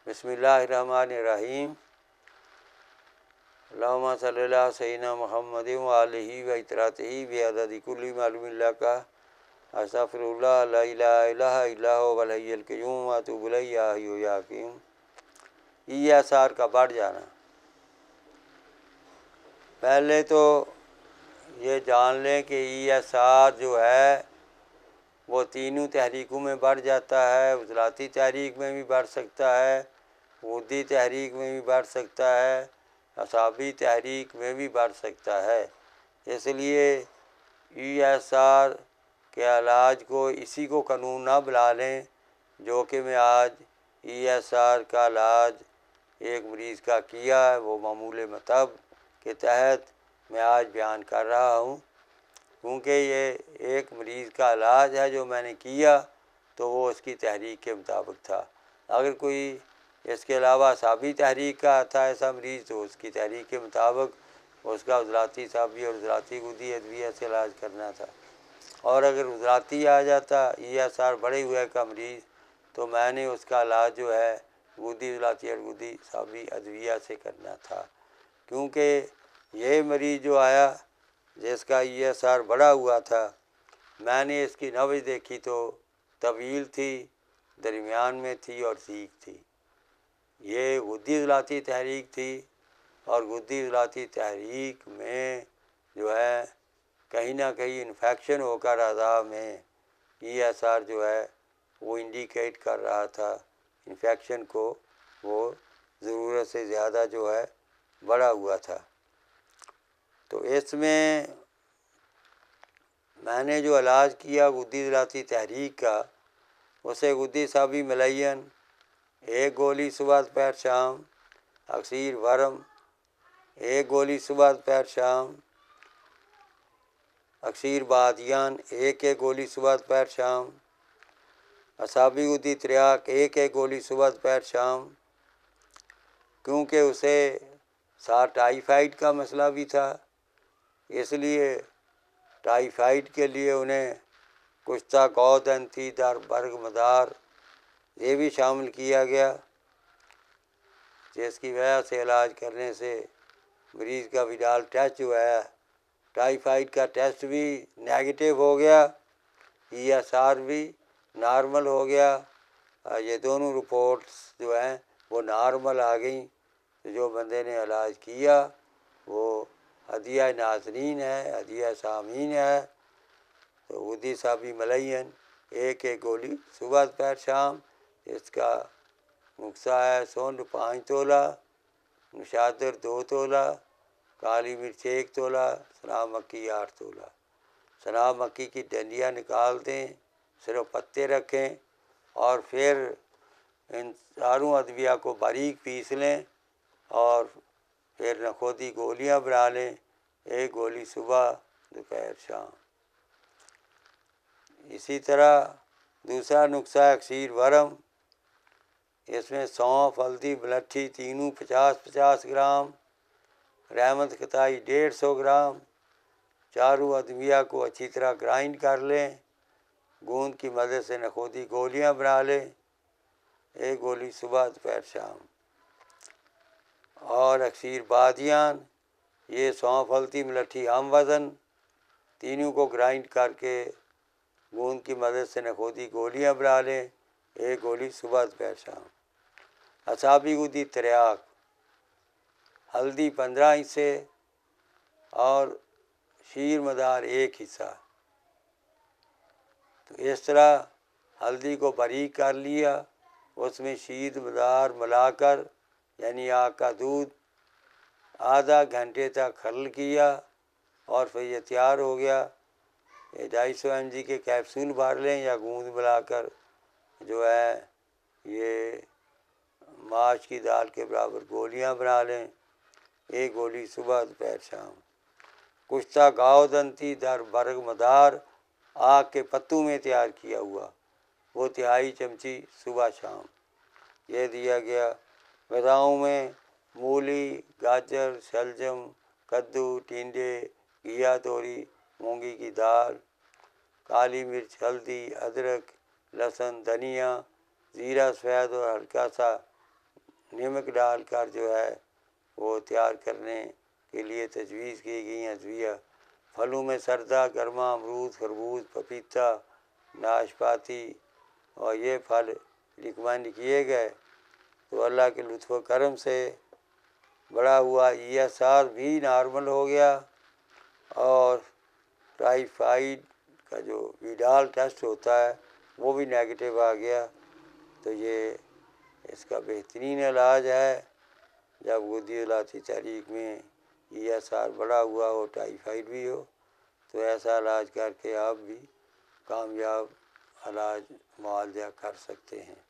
بسم اللہ الرحمن الرحیم۔ اللہم صلی اللہ سیدنا محمد وآلہ و اطراطہ بعدد کل معلوم اللہ کا استغفر اللہ لا الہ الا هو الحی القیوم واتوب الیہ یا حی یا قیوم۔ ای آثار کا بڑھ جانا، پہلے تو یہ جان لیں کہ ای آثار جو ہے وہ تینوں تحریکوں میں بڑھ جاتا ہے، عضلاتی تحریک میں بھی بڑھ سکتا ہے، غدی تحریک میں بھی بڑھ سکتا ہے، اعصابی تحریک میں بھی بڑھ سکتا ہے۔ اس لیے ای ایس آر کے علاج کو اسی کو قانون نہ بنا لیں جو کہ میں آج ای ایس آر کا علاج ایک مریض کا کیا ہے، وہ معمول مطب کے تحت میں آج بیان کر رہا ہوں، کیونکہ یہ ایک مریض کا علاج ہے جو میں نے کیا تو وہ اس کی تحریک کے مطابق تھا۔ اگر کوئی اس کے علاوہ اعصابی تحریک کا تھا ایسا مریض تو اس کی تحریک کے مطابق اس کا عضلاتی اعصابی اور عضلاتی غدی ادویہ سے علاج کرنا تھا، اور اگر عضلاتی آ جاتا ای ایس آر بڑھے ہوئے کا مریض تو میں نے اس کا علاج جو ہے غدی عضلاتی اور غدی اعصابی ادویہ سے کرنا تھا، کیونکہ یہ مریض جو آیا جس کا ای ایس آر بڑھا ہوا تھا، میں نے اس کی نبض دیکھی تو طویل تھی، درمیان میں تھی اور سیکھ تھی۔ یہ غدی عضلاتی تحریک تھی، اور غدی عضلاتی تحریک میں جو ہے کہیں نہ کہیں انفیکشن ہو کر اعضاء میں ای ایس آر جو ہے وہ انڈیکیٹ کر رہا تھا انفیکشن کو، وہ ضرورت سے زیادہ جو ہے بڑھا ہوا تھا۔ تو اس میں نے جو علاج کیا غدی عضلاتی تحریک کا، اسے غدی اعصابی ملین ایک گولی صبح دوپہر شام، اکسیر ورم ایک گولی صبح دوپہر شام، اکسیر بادیان ایک گولی صبح دوپہر شام، اعصابی غدی تریاک ایک گولی صبح دوپہر شام، کیونکہ اسے ساتھ ٹائیفائڈ کا مسئلہ بھی تھا، اس لیے ٹائیفائڈ کے لیے انہیں کشتہ گودنتی در برگ مدار یہ بھی شامل کیا گیا، جس کی وجہ سے علاج کرنے سے مریض کا ویڈال ٹیسٹ جو ہے ٹائیفائڈ کا ٹیسٹ بھی نیگیٹو ہو گیا، ای ایس آر بھی نارمل ہو گیا، یہ دونوں رپورٹس جو ہیں وہ نارمل آ گئیں۔ جو بندے نے علاج کیا وہ ہدیہ ناظرین ہے، ہدیہ سامعین ہے۔ تو غدی اعصابی ملین ایک گولی صبح دوپہر شام، اس کا نسخہ ہے سونڈ 5 تولہ، نشادر 2 تولہ، کالی مرچ 1 تولہ، سنام مکی 8 تولہ۔ سنام مکی کی ڈنڈیاں نکال دیں، صرف پتے رکھیں، اور پھر ان چاروں ادویہ کو باریک پیس لیں اور پھر نخودی گولیاں بنا لیں، ایک گولی صبح دوپہر شام۔ اسی طرح دوسرا نسخہ ہے اکسیر ورم، اس میں سونف، ہلدی، ملٹھی تینوں 50-50 گرام، رحمت کتائی 150 گرام، چاروں ادویہ کو اچھی طرح گرائنڈ کر لیں، گوند کی مدد سے نخودی گولیاں بنا لیں، ایک گولی صبح دوپہر شام۔ اور اکسیر بادیان، یہ سونف، ہلدی، ملٹھی ہم وزن تینوں کو گرائنڈ کر کے گوند کی مدد سے نخودی گولیاں بنا لیں، ایک گولی صبح دوپہر شام۔ اعصابی غدی تریاک، ہلدی 15 حصے اور شیر مدار 1 حصہ۔ تو اس طرح ہلدی کو باریک کر لیا، اس میں شیر مدار ملا کر یعنی آگ کا دودھ آدھا گھنٹے تک خلل کیا، اور پھر یہ تیار ہو گیا۔ 250 mg کے کیپسول بھر لیں یا گوند ملا کر جو ہے یہ ماش کی دال کے برابر گولیاں بنا لیں، ایک گولی صبح دوپہر شام۔ کشتہ گاؤدنتی در برگ مدار آگ کے پتوں میں تیار کیا ہوا، وہ 1/2 چمچی صبح شام یہ دیا گیا۔ غذاؤں میں مولی، گاجر، شلجم، کدو، ٹینڈے، گھیا توری، مونگی کی دال، کالی مرچ، ہلدی، ادرک، لہسن، دھنیا، زیرہ سفید اور ہلکا سا نمک ڈال کر جو ہے وہ تیار کرنے کے لیے تجویز کی گئی ادویہ۔ پھلوں میں سردہ، گرما، امرود، خربوز، پپیتا، ناشپاتی اور یہ پھل ریکمینڈ کیے گئے، تو اللہ کے لطف و کرم سے بڑا ہوا ESR بھی نارمل ہو گیا، اور ٹائیفائیڈ کا جو ویڈال ٹیسٹ ہوتا ہے وہ بھی نیگیٹو آ گیا۔ تو یہ اس کا بہترین علاج ہے، جب غدی عضلاتی تحریک میں ESR بڑا ہوا ہو، ٹائیفائیڈ بھی ہو، تو ایسا علاج کر کے آپ بھی کامیاب علاج معالجہ کر سکتے ہیں۔